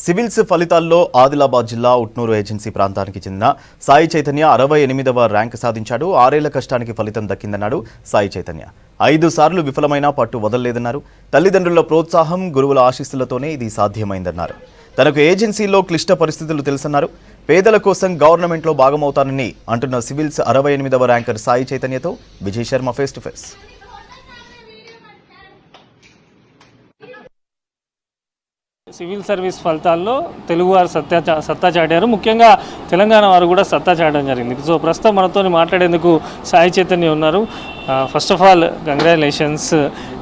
Civils ఫలితాల్లో ఆదిలాబాద్ జిల్లా Utnoor agency ప్రాంతానికి చెందిన సాయి చైతన్య 68వ ర్యాంక్ సాధించాడు. 6 ఏళ్ల కష్టానికి ఫలితం దక్కిందన్నాడు సాయి చైతన్య. 5 సార్లు విఫలమైనా పట్టు వదలలేదన్నారు. తల్లిదండ్రుల ప్రోత్సాహం, గురువుల ఆశీస్సులతోనే ఇది సాధ్యమైందన్నారు. తనకు ఏజెన్సీలో క్లిష్ట పరిస్థితులు తెలుసన్నారు. పేదల కోసం గవర్నమెంట్లో భాగమవుతానని అంటున్న సివిల్స్ 68వ ర్యాంకర్ సాయి చైతన్యతో Vijay Sharma face to face. Civil service ఫలితాల్లో తెలుగు వారు సత్తా చాటారు. ముఖ్యంగా తెలంగాణ వారు కూడా సత్తా చాటడం జరిగింది. సో ప్రస్తుతం మనతో మాట్లాడేందుకు సాయి చైతన్య ఉన్నారు. First of all congratulations.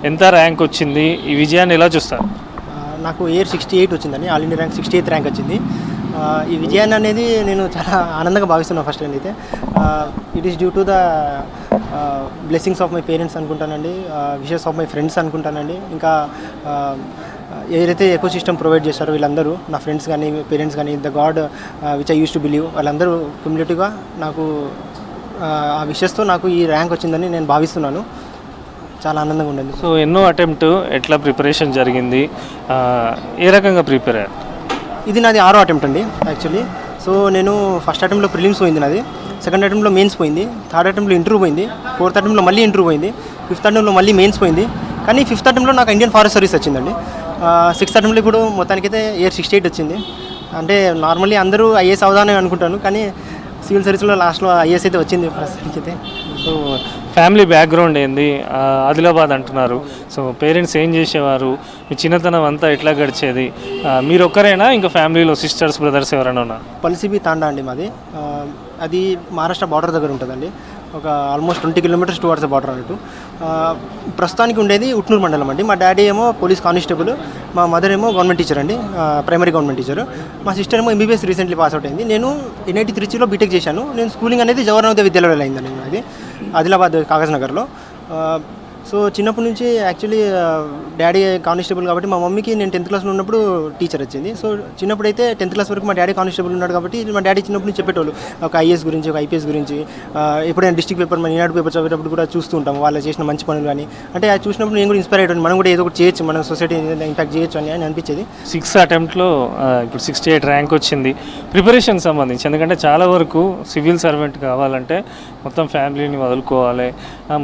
ఎంత ర్యాంక్ వచ్చింది? ఈ విజయాన్ని ఎలా చూస్తారు? నాకు ఇయర్ 68 వచ్చిందండి. All India rank 68th rank వచ్చింది. ఈ విజయాన్ని అనేది నేను చాలా ఆనందంగా భావిస్తున్నాను. ఫస్ట్ అయితే it is due to the blessings of my parents అనుకుంటానండి, విషెస్ ఆఫ్ మై ఫ్రెండ్స్ అనుకుంటానండి. ఇంకా ఏదైతే ఎకో సిస్టమ్ ప్రొవైడ్ చేస్తారో వీళ్ళందరూ, నా ఫ్రెండ్స్ కానీ పేరెంట్స్ కానీ, the God which I use to believe, వాళ్ళందరూ క్యుములేటివ్గా నాకు ఆ విషెస్తో నాకు ఈ ర్యాంక్ వచ్చిందని నేను భావిస్తున్నాను. చాలా ఆనందంగా ఉండింది. సో ఎన్నో అటెంప్ట్, ఎట్లా ప్రిపరేషన్ జరిగింది, ఏ రకంగా ప్రిపేర్ అయ్యారు? ఇది నాది 6వ అటెంప్ట్ అండి యాక్చువల్లీ. సో నేను ఫస్ట్ అటెంప్ట్లో ప్రిలిమ్స్ పోయింది నాది, సెకండ్ అటెంప్ట్లో మెయిన్స్ పోయింది, థర్డ్ అటెంప్ట్లో ఇంటర్వ్యూ పోయింది, ఫోర్త్ అటెంప్ట్లో మళ్ళీ ఇంటర్వ్యూ పోయింది, ఫిఫ్త్ అటెంప్ట్లో మళ్ళీ మెయిన్స్ పోయింది. కానీ ఫిఫ్త్ అటెంప్ట్లో నాకు ఇండియన్ ఫారెస్ట్ సర్వీస్ వచ్చిందండి. సిక్స్త్ అటెంప్ట్లో ఇప్పుడు మొత్తానికైతే ఇయర్ 68 వచ్చింది. అంటే నార్మల్లీ అందరూ ఐఏఎస్ అవుదానని అనుకుంటాను, కానీ సివిల్ సర్వీస్లో లాస్ట్లో ఐఏఎస్ అయితే వచ్చింది ప్రస్తుతానికి అయితే. సో ఫ్యామిలీ బ్యాక్గ్రౌండ్ ఏంది? ఆదిలాబాద్ అంటున్నారు. సో పేరెంట్స్ ఏం చేసేవారు? మీ చిన్నతనం అంతా ఎట్లా గడిచేది? మీరు ఒక్కరేనా, ఇంకా ఫ్యామిలీలో సిస్టర్స్, బ్రదర్స్ ఎవరైనా ఉన్నా? పల్సిబి తాండా అండి మాది. అది మహారాష్ట్ర బార్డర్ దగ్గర ఉంటుందండి. ఒక ఆల్మోస్ట్ 20 కిలోమీటర్స్ టువర్డ్స్ బార్డర్ అన్నట్టు. ప్రస్తుతానికి ఉండేది ఉట్నూరు మండలం అండి. మా డాడీ ఏమో పోలీస్ కానిస్టేబుల్, మా మదర్ ఏమో గవర్నమెంట్ టీచర్ అండి, ప్రైమరీ గవర్నమెంట్ టీచర్. మా సిస్టర్ ఏమో ఎంబీబీఎస్ రీసెంట్లీ పాస్ అవుట్ అయింది. నేను NIT Trichyలో బీటెక్ చేశాను. నేను స్కూలింగ్ అనేది జవహర్ నవోదయ విద్యాలయంలో అయిందండి అది, ఆదిలాబాద్ కాగజ్ నగర్లో. సో చిన్నప్పటి నుంచి యాక్చువల్లీ డాడీ కానిస్టేబుల్ కాబట్టి మా మమ్మీకి నేను 10th క్లాస్లో ఉన్నప్పుడు టీచర్ వచ్చింది. సో చిన్నప్పుడు అయితే 10th క్లాస్ వరకు మా డాడీ కానిస్టేబుల్ ఉన్నాడు కాబట్టి మా డాడీ చిన్నప్పటి నుంచి చెప్పేటోళ్ళు ఒక IAS గురించి, ఒక IPS గురించి. ఎప్పుడైనా డిస్ట్రిక్ట్ పేపర్, మన ఈనాడు పేపర్ చదివేటప్పుడు కూడా చూస్తూ ఉంటాం వాళ్ళు చేసిన మంచి పనులు కానీ. అంటే అది చూసినప్పుడు నేను కూడా ఇన్స్పైర్ అయ్యాను, మనం కూడా ఏదో ఒకటి చేయొచ్చు, మన సొసైటీ ఇంపాక్ట్ చేయొచ్చు అని అనిపించేది. 6th అటెంప్ట్లో ఇప్పుడు 68 ర్యాంక్ వచ్చింది. ప్రిపరేషన్ సంబంధించి, ఎందుకంటే చాలా వరకు సివిల్ సర్వెంట్ కావాలంటే మొత్తం ఫ్యామిలీని వదులుకోవాలి,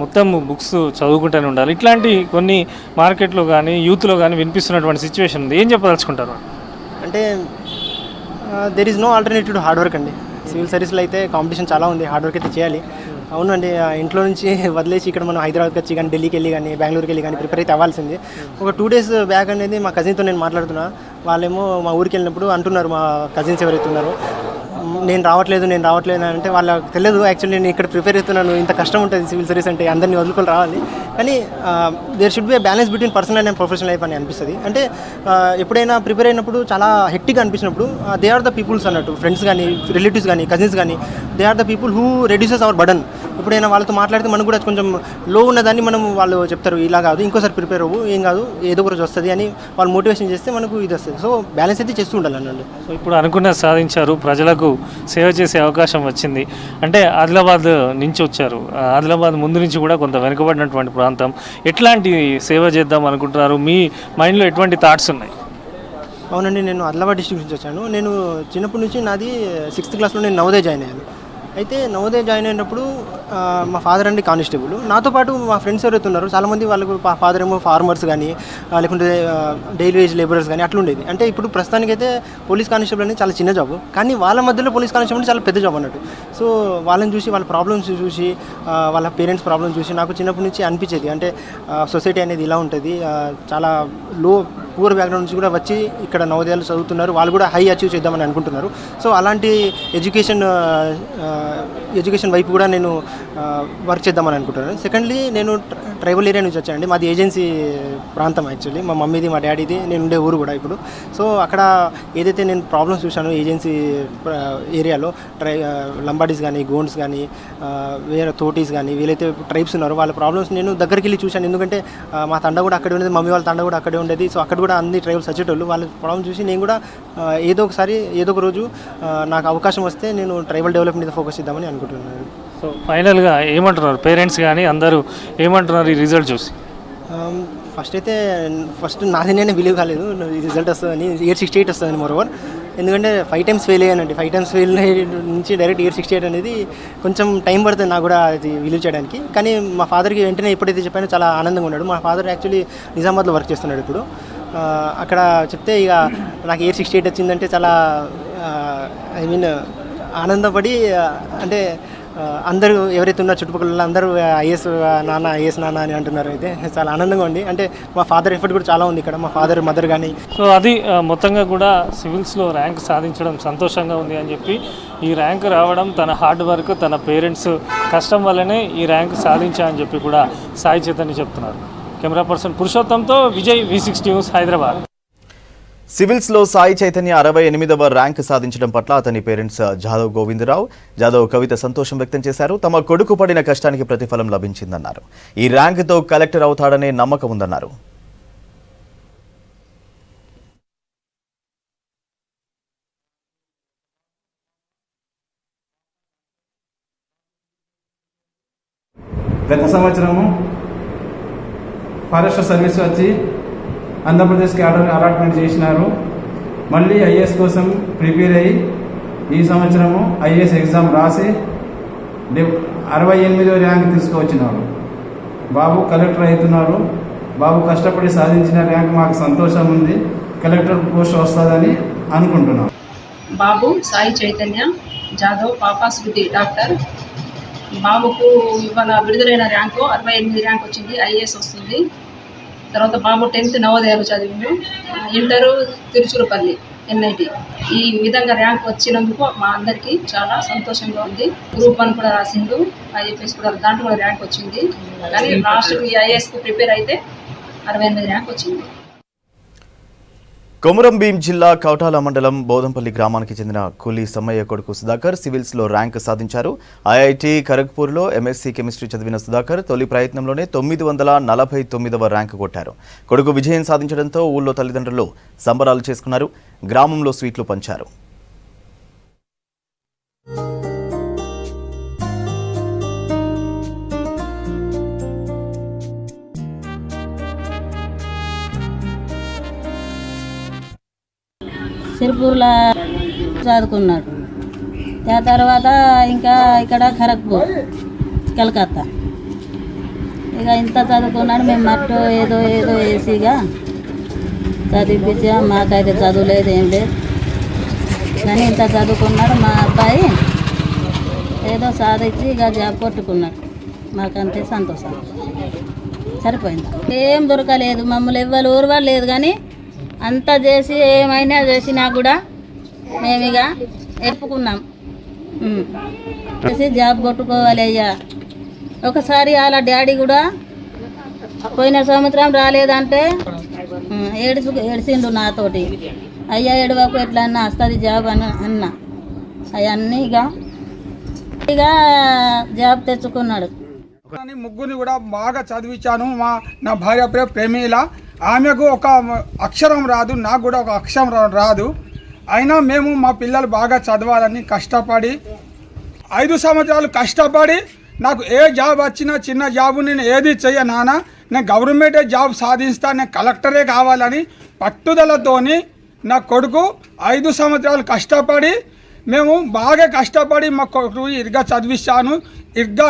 మొత్తం బుక్స్ చదువుకుంటూనే ఉండాలి. ఇట్లాంటి కొన్ని మార్కెట్లో కానీ యూత్లో కానీ వినిపిస్తున్నటువంటి సిచ్యువేషన్ ఉంది. ఏం చెప్పదలుచుకుంటారు? అంటే there is no alternative to hard work అండి. సివిల్ సర్వీస్లో అయితే కాంపిటీషన్ చాలా ఉంది, హార్డ్ వర్క్ అయితే చేయాలి. అవునండి, ఇంట్లో నుంచి వదిలేసి ఇక్కడ మనం హైదరాబాద్కి వచ్చి కానీ, ఢిల్లీకి వెళ్ళి కానీ, బెంగళూరుకి వెళ్ళి కానీ ప్రిపేర్ అయితే అవ్వాల్సింది. ఒక 2 days బ్యాక్ అనేది మా కజిన్తో నేను మాట్లాడుతున్నా. వాళ్ళేమో మా ఊరికి వెళ్ళినప్పుడు అంటున్నారు, మా కజిన్స్ ఎవరైతే ఉన్నారో, నేను రావట్లేదు అంటే వాళ్ళకి తెలియదు యాక్చువల్లీ నేను ఇక్కడ ప్రిపేర్ అవుతున్నాను. ఇంత కష్టం ఉంటుంది సివిల్ సర్వీస్ అంటే, అందరినీ వదులుకొని రావాలి. కానీ there should be a balance between personal and professional life అని అనిపిస్తుంది. అంటే ఎప్పుడైనా ప్రిపేర్ అయినప్పుడు చాలా హెక్టిక్గా అనిపించినప్పుడు దే ఆర్ ద పీపుల్స్ అన్నట్టు, ఫ్రెండ్స్ కానీ, రిలేటివ్స్ కానీ, కజిన్స్ కానీ, they are the people who reduces our burden. ఎప్పుడైనా వాళ్ళతో మాట్లాడితే మనకు కూడా కొంచెం లో ఉన్నదాన్ని మనం వాళ్ళు చెప్తారు, ఇలా కాదు, ఇంకోసారి ప్రిపేర్ అవ్వు, ఏం కాదు, ఏదో ఒక రోజు వస్తుంది అని వాళ్ళు మోటివేషన్ చేస్తే మనకు ఇది వస్తుంది. సో బ్యాలెన్స్ అయితే చేస్తూ ఉండాలి అన్నట్టు. సో ఇప్పుడు అనుకున్న సాధించారు, ప్రజలకు సేవ చేసే అవకాశం వచ్చింది. అంటే ఆదిలాబాద్ నుంచి వచ్చారు. ఆదిలాబాద్ ముందు నుంచి కూడా కొంత వెనుకబడినటువంటి ప్రాంతం. ఎట్లాంటి సేవ చేద్దాం అనుకుంటున్నారు? మీ మైండ్లో ఎటువంటి థాట్స్ ఉన్నాయి? అవునండి, నేను ఆదిలాబాద్ డిస్ట్రిక్ట్ నుంచి వచ్చాను. నేను చిన్నప్పటి నుంచి నాది 6th క్లాస్లో నేను నవోదయ జాయిన్ అయ్యాను. అయితే నవోదయ జాయిన్ అయినప్పుడు మా ఫాదర్ అండి కానిస్టేబుల్, నాతో పాటు మా ఫ్రెండ్స్ ఎవరైతే ఉన్నారో చాలామంది వాళ్ళకు ఫాదర్ ఏమో ఫార్మర్స్ కానీ, లేకుంటే డైలీ వేజ్ లేబరర్స్ కానీ అట్లా ఉండేది. అంటే ఇప్పుడు ప్రస్తుతానికైతే పోలీస్ కానిస్టేబుల్ అనేది చాలా చిన్న జాబ్, కానీ వాళ్ళ మధ్యలో పోలీస్ కానిస్టేబుల్ చాలా పెద్ద జాబ్ అన్నట్టు. సో వాళ్ళని చూసి, వాళ్ళ ప్రాబ్లమ్స్ చూసి, వాళ్ళ పేరెంట్స్ ప్రాబ్లమ్స్ చూసి నాకు చిన్నప్పటి నుంచి అనిపించేది, అంటే సొసైటీ అనేది ఇలా ఉంటుంది, చాలా పూర్ బ్యాక్గ్రౌండ్ నుంచి కూడా వచ్చి ఇక్కడ నవోదయాలు చదువుతున్నారు, వాళ్ళు కూడా హై అచీవ్ చేద్దామని అనుకుంటున్నారు. సో అలాంటి ఎడ్యుకేషన్ వైపు కూడా నేను వర్క్ చేద్దామని అనుకుంటున్నాను. సెకండ్లీ, నేను ట్రైబల్ ఏరియా నుంచి వచ్చానండి. మాది ఏజెన్సీ ప్రాంతం యాక్చువల్లీ, మా మమ్మీది, మా డాడీది, నేను ఉండే ఊరు కూడా ఇప్పుడు. సో అక్కడ ఏదైతే నేను ప్రాబ్లమ్స్ చూశాను ఏజెన్సీ ఏరియాలో, లంబాడీస్ కానీ, గోండ్స్ కానీ, వేరే తోటీస్ కానీ, వీళ్ళైతే ట్రైబ్స్ ఉన్నారో వాళ్ళ ప్రాబ్లమ్స్ నేను దగ్గరికి వెళ్ళి చూశాను. ఎందుకంటే మా తండ కూడా అక్కడే ఉండేది, మమ్మీ వాళ్ళ తండ కూడా అక్కడే ఉండేది. సో అక్కడ కూడా అన్ని ట్రైబల్స్ వచ్చేటోళ్ళు. వాళ్ళ ప్రాబ్లమ్ చూసి నేను కూడా ఏదో ఒక రోజు నాకు అవకాశం వస్తే నేను ట్రైబల్ డెవలప్మెంట్ మీద ఫోకస్ చేద్దామని అనుకుంటున్నాను. సో ఫైనల్గా ఏమంటున్నారు పేరెంట్స్ కానీ అందరూ ఏమంటున్నారు ఈ రిజల్ట్ చూసి? ఫస్ట్ నాది నేనే బిలీవ్ కాలేదు రిజల్ట్ వస్తుందని, ఇయర్ 68 వస్తుందని. మోరోవర్ ఎందుకంటే 5 times ఫెయిల్ అయ్యానండి. 5 times ఫెయిల్ నుంచి డైరెక్ట్ ఇయర్ 68 అనేది కొంచెం టైం పడుతుంది నాకు కూడా అది బిలీవ్ చేయడానికి. కానీ మా ఫాదర్కి వెంటనే ఎప్పుడైతే చెప్పానో చాలా ఆనందంగా ఉన్నాడు. మా ఫాదర్ యాక్చువల్లీ నిజామాబాద్లో వర్క్ చేస్తున్నాడు ఇప్పుడు. అక్కడ చెప్తే ఇక నాకు ఇయర్ 68 వచ్చిందంటే చాలా ఆనందపడి, అంటే అందరూ ఎవరైతే ఉన్నారో చుట్టుపక్కల అందరూ ఐఏఎస్ నాన్న అని అంటున్నారు. అయితే చాలా ఆనందంగా ఉంది. అంటే మా ఫాదర్ ఎఫర్ట్ కూడా చాలా ఉంది ఇక్కడ, మా ఫాదర్ మదర్ కానీ. సో అది మొత్తంగా కూడా సివిల్స్లో ర్యాంక్ సాధించడం సంతోషంగా ఉంది అని చెప్పి, ఈ ర్యాంక్ రావడం తన హార్డ్ వర్క్, తన పేరెంట్స్ కష్టం వల్లనే ఈ ర్యాంక్ సాధించా అని చెప్పి కూడా సాయి చైతన్య చెప్తున్నారు. కెమెరా పర్సన్ పురుషోత్తంతో విజయ్, V6 న్యూస్, హైదరాబాద్. సివిల్స్లో సాయి చైతన్య 68వ ర్యాంక్ సాధించడం పట్ల అతని పేరెంట్స్ జాదవ్ గోవిందరావు, జాదవ్ కవిత సంతోషం వ్యక్తం చేశారు. తమ కొడుకు పడిన కష్టానికి ప్రతిఫలం లభించిందన్నారు. ఈ ర్యాంకుతో కలెక్టర్ అవుతాడనే నమ్మకం ఉందన్నారు. గత సంవత్సరము ఫారెస్ట్ సర్వీస్ వచ్చి ఆంధ్రప్రదేశ్ క్యాడర్ని అలాట్మెంట్ చేసినారు. మళ్ళీ ఐఏఎస్ కోసం ప్రిపేర్ అయ్యి ఈ సంవత్సరము ఐఏఎస్ ఎగ్జామ్ రాసి 68వ ర్యాంక్ తీసుకువచ్చినాడు. బాబు కలెక్టర్ అవుతున్నారు. బాబు కష్టపడి సాధించిన ర్యాంక్ మాకు సంతోషం ఉంది. కలెక్టర్ పోస్ట్ వస్తుందని అనుకుంటున్నాం. బాబు సాయి చైతన్య జాదవ్, పాపా శృతి డాక్టర్. బాబుకు ఇవాళ విడుదలైన ర్యాంకు 68 ర్యాంక్ వచ్చింది. ఐఏఎస్ వస్తుంది. తర్వాత బాబు 10th నవోదయాలు చదివిండు. Inter Tiruchirappalli NIT. ఈ విధంగా ర్యాంక్ వచ్చినందుకు మా అందరికీ చాలా సంతోషంగా ఉంది. గ్రూప్ 1 కూడా రాసిండు, IFS కూడా, దాంట్లో కూడా ర్యాంక్ వచ్చింది. కానీ లాస్ట్కి ఈ IASకు ప్రిపేర్ అయితే 68 ర్యాంక్ వచ్చింది. కొమురం భీం జిల్లా కౌటాల మండలం బోదంపల్లి గ్రామానికి చెందిన కూలీ సమ్మయ్య కొడుకు సుధాకర్ సివిల్స్లో ర్యాంక్ సాధించారు. IIT ఖరగ్పూర్లో MSc కెమిస్ట్రీ చదివిన సుధాకర్ తొలి ప్రయత్నంలోనే 949వ ర్యాంకు కొట్టారు. కొడుకు విజయం సాధించడంతో ఊళ్ళో తల్లిదండ్రులు సంబరాలు చేసుకున్నారు. గ్రామంలో స్వీట్లు పంచారు. సిరిపూర్లో చదువుకున్నాడు. ఆ తర్వాత ఇంకా ఇక్కడ ఖరగ్పూర్, కలకత్తా. ఇక ఇంత చదువుకున్నాడు. మేము మట్టు ఏదో వేసిగా చదివించా. మాకైతే చదువులేదు, ఏం లేదు. కానీ ఇంత చదువుకున్నాడు. మా అబ్బాయి ఏదో సాధించి ఇక జాబ్ కొట్టుకున్నాడు. మాకంతే సంతోషం. సరిపోయింది. ఏం దొరకలేదు, మమ్మల్ని ఎవ్వరు ఊరు లేదు. కానీ అంతా చేసి ఏమైనా చేసినా కూడా మేము ఇక ఎప్పుకున్నాం. చేసి జాబ్ కొట్టుకోవాలి అయ్యా. ఒకసారి వాళ్ళ డాడీ కూడా పోయిన సంవత్సరం రాలేదంటే ఏడిసిండు నాతోటి. అయ్యా ఏడవకు, ఎట్లా అన్నా వస్తుంది జాబ్ అని అన్నా. అవన్నీ ఇక జాబ్ తెచ్చుకున్నాడు. ముగ్గురిని కూడా బాగా చదివించాను. నా భార్య పేరు ప్రేమీల. ఆమెకు ఒక అక్షరం రాదు, నాకు కూడా ఒక అక్షరం రాదు. అయినా మేము మా పిల్లలు బాగా చదవాలని కష్టపడి 5 సంవత్సరాలు కష్టపడి నాకు ఏ జాబ్ వచ్చినా చిన్న జాబు నేను ఏది చెయ్య నాన్న, నేను గవర్నమెంటే జాబ్ సాధిస్తా, నేను కలెక్టరే కావాలని పట్టుదలతోని నా కొడుకు 5 సంవత్సరాలు కష్టపడి మేము బాగా కష్టపడి మా కొడుకు ఇరుగా చదివిస్తాను. ఇరుగా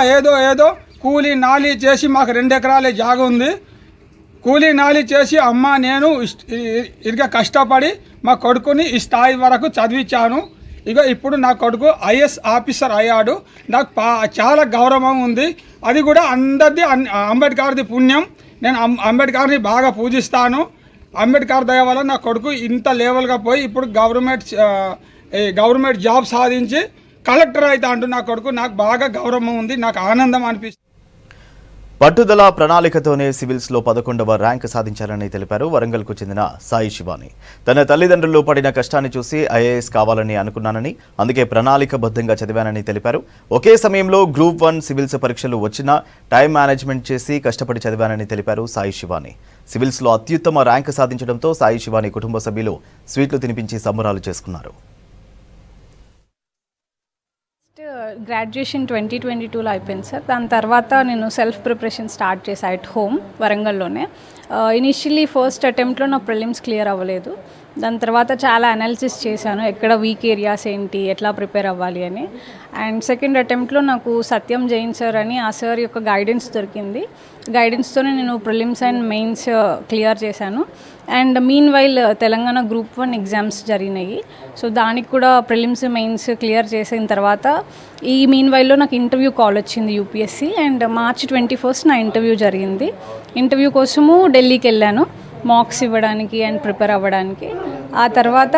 ఏదో కూలీ నాలి చేసి మాకు 2 ఎకరాలే జాగ ఉంది. కూలీ నాలి చేసి అమ్మ నేను ఇరుగా కష్టపడి మా కొడుకుని ఈ స్థాయి వరకు చదివించాను. ఇక ఇప్పుడు నా కొడుకు IAS ఆఫీసర్ అయ్యాడు. నాకు చాలా గౌరవం ఉంది. అది కూడా అందరిది, అంబేద్కర్ది పుణ్యం. నేను అంబేద్కర్ని బాగా పూజిస్తాను. అంబేద్కర్ దయ వల్ల నా కొడుకు ఇంత లెవెల్గా పోయి ఇప్పుడు గవర్నమెంట్ జాబ్ సాధించి కలెక్టర్ అయితే అంటూ నా కొడుకు. నాకు బాగా గౌరవం ఉంది, నాకు ఆనందం అనిపిస్తుంది. పట్టుదల ప్రణాళికతోనే సివిల్స్లో 11వ ర్యాంక్ సాధించాలని తెలిపారు వరంగల్కు చెందిన సాయి శివాని. తన తల్లిదండ్రులు పడిన కష్టాన్ని చూసి IAS కావాలని అనుకున్నానని, అందుకే ప్రణాళికబద్ధంగా చదివానని తెలిపారు. ఒకే సమయంలో గ్రూప్ 1 సివిల్స్ పరీక్షలు వచ్చినా టైం మేనేజ్మెంట్ చేసి కష్టపడి చదివానని తెలిపారు సాయి శివాని. సివిల్స్లో అత్యుత్తమ ర్యాంక్ సాధించడంతో సాయి శివాని కుటుంబ సభ్యులు స్వీట్లు తినిపించి సంబరాలు చేసుకున్నారు. గ్రాడ్యుయేషన్ 2022లో అయిపోయింది సార్. దాని తర్వాత నేను సెల్ఫ్ ప్రిపరేషన్ స్టార్ట్ చేశాను అట్ హోమ్ వరంగల్లోనే. ఇనిషియల్లీ ఫస్ట్ అటెంప్ట్లో నా ప్రిలిమ్స్ క్లియర్ అవ్వలేదు. దాని తర్వాత చాలా అనాలిసిస్ చేశాను, ఎక్కడ వీక్ ఏరియాస్ ఏంటి, ఎట్లా ప్రిపేర్ అవ్వాలి అని. అండ్ సెకండ్ అటెంప్ట్లో నాకు సత్యం జైన్ సార్ అని ఆ సార్ యొక్క గైడెన్స్ దొరికింది. గైడెన్స్తోనే నేను ప్రిలిమ్స్ అండ్ మెయిన్స్ క్లియర్ చేశాను. And mean while Telangana group 1 exams జరిగినాయి. సో దానికి కూడా ప్రిలిమ్స్ మెయిన్స్ క్లియర్ చేసిన తర్వాత ఈ మీన్ వైల్లో నాకు ఇంటర్వ్యూ కాల్ వచ్చింది యూపీఎస్సీ. అండ్ March 21 నా ఇంటర్వ్యూ జరిగింది. ఇంటర్వ్యూ కోసము ఢిల్లీకి వెళ్ళాను మాక్స్ ఇవ్వడానికి అండ్ ప్రిపేర్ అవ్వడానికి. ఆ తర్వాత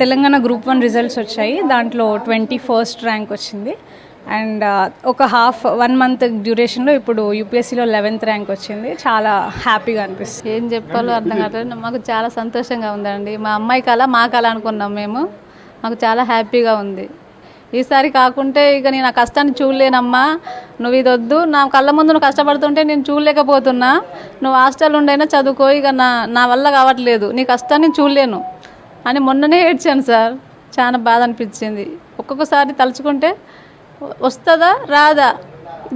తెలంగాణ గ్రూప్ 1 రిజల్ట్స్ వచ్చాయి. దాంట్లో 21st ర్యాంక్ వచ్చింది. అండ్ ఒక 1 month డ్యూరేషన్లో ఇప్పుడు యూపీఎస్సీలో 11th ర్యాంక్ వచ్చింది. చాలా హ్యాపీగా అనిపిస్తుంది. ఏం చెప్పాలో అర్థం కావట్లేదు. మాకు చాలా సంతోషంగా ఉందండి. మా అమ్మాయి కళ మా కళ అనుకున్నాం మేము. మాకు చాలా హ్యాపీగా ఉంది. ఈసారి కాకుంటే ఇక నేను ఆ కష్టాన్ని చూడలేనమ్మా, నువ్వు ఇది వద్దు, నా కళ్ళ ముందు నువ్వు కష్టపడుతుంటే నేను చూడలేకపోతున్నా, నువ్వు హాస్టల్ ఉండైనా చదువుకో, ఇక నా వల్ల కావట్లేదు, నీ కష్టాన్ని చూడలేను అని మొన్ననే ఏడ్చాను సార్. చాలా బాధ అనిపించింది. ఒక్కొక్కసారి తలుచుకుంటే వస్తుందా రాదా,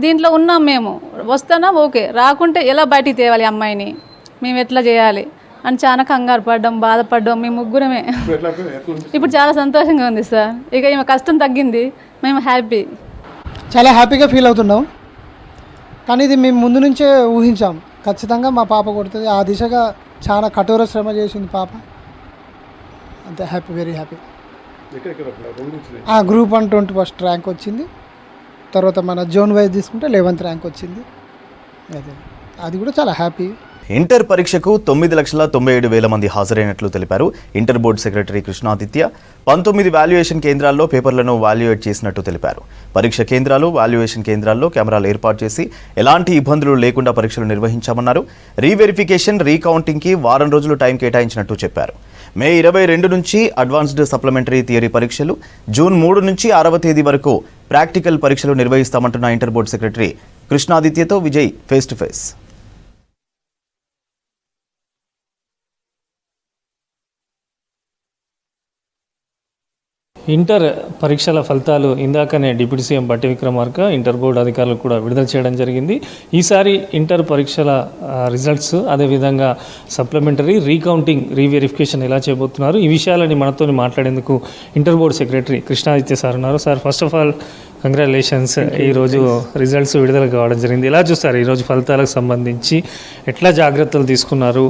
దీంట్లో ఉన్నాం మేము, వస్తానా ఓకే, రాకుంటే ఎలా బయటికి తేవాలి అమ్మాయిని, మేము ఎట్లా చేయాలి అని చాలా కంగారు పడ్డాం, బాధపడ్డాం మేము ముగ్గురమే. ఇప్పుడు చాలా సంతోషంగా ఉంది సార్. ఇక ఈమె కష్టం తగ్గింది, మేము హ్యాపీ, చాలా హ్యాపీగా ఫీల్ అవుతున్నాం. కానీ ఇది మేము ముందు నుంచే ఊహించాం, ఖచ్చితంగా మా పాప కొడుతుంది. ఆ దిశగా చాలా కఠోర శ్రమ చేసింది పాప. అంతే, happy, very happy. Group 1 21st rank వచ్చింది. తర్వాత మన జోన్ వైజ్ తీసుకుంటే 11th ర్యాంక్ వచ్చింది. అదే, అది కూడా చాలా హ్యాపీ. ఇంటర్ పరీక్షకు 9,97,000 మంది హాజరైనట్లు తెలిపారు inter board secretary Krishnaditya. 19 valuation కేంద్రాల్లో పేపర్లను వాల్యుయేట్ చేసినట్టు తెలిపారు. పరీక్ష కేంద్రాలు, వాల్యుయేషన్ కేంద్రాల్లో కెమెరాలు ఏర్పాటు చేసి ఎలాంటి ఇబ్బందులు లేకుండా పరీక్షలు నిర్వహించామన్నారు. రీవెరిఫికేషన్, రీకౌంటింగ్కి వారం రోజులు టైం కేటాయించినట్టు చెప్పారు. మే 22 నుంచి అడ్వాన్స్డ్ సప్లిమెంటరీ థియరీ పరీక్షలు, జూన్ 3 నుంచి 6వ తేదీ వరకు ప్రాక్టికల్ పరీక్షలు నిర్వహిస్తామంటున్న ఇంటర్ బోర్డు సెక్రటరీ కృష్ణాదిత్యతో Vijay face to face. Inter పరీక్షల ఫలితాలు ఇందాకనే డిప్యూటీ సీఎం బట్టి విక్రమార్క ఇంటర్ బోర్డు అధికారులకు కూడా విడుదల చేయడం జరిగింది. ఈసారి ఇంటర్ పరీక్షల రిజల్ట్స్, అదేవిధంగా సప్లిమెంటరీ, రీకౌంటింగ్, రీవెరిఫికేషన్ ఎలా చేయబోతున్నారు, ఈ విషయాలని మనతో మాట్లాడేందుకు inter board secretary Krishnaditya sir ఉన్నారు. Sir, first of all congratulations, ఈరోజు రిజల్ట్స్ విడుదల కావడం జరిగింది. ఎలా చూస్తారు ఈరోజు ఫలితాలకు సంబంధించి, ఎట్లా జాగ్రత్తలు తీసుకున్నారు,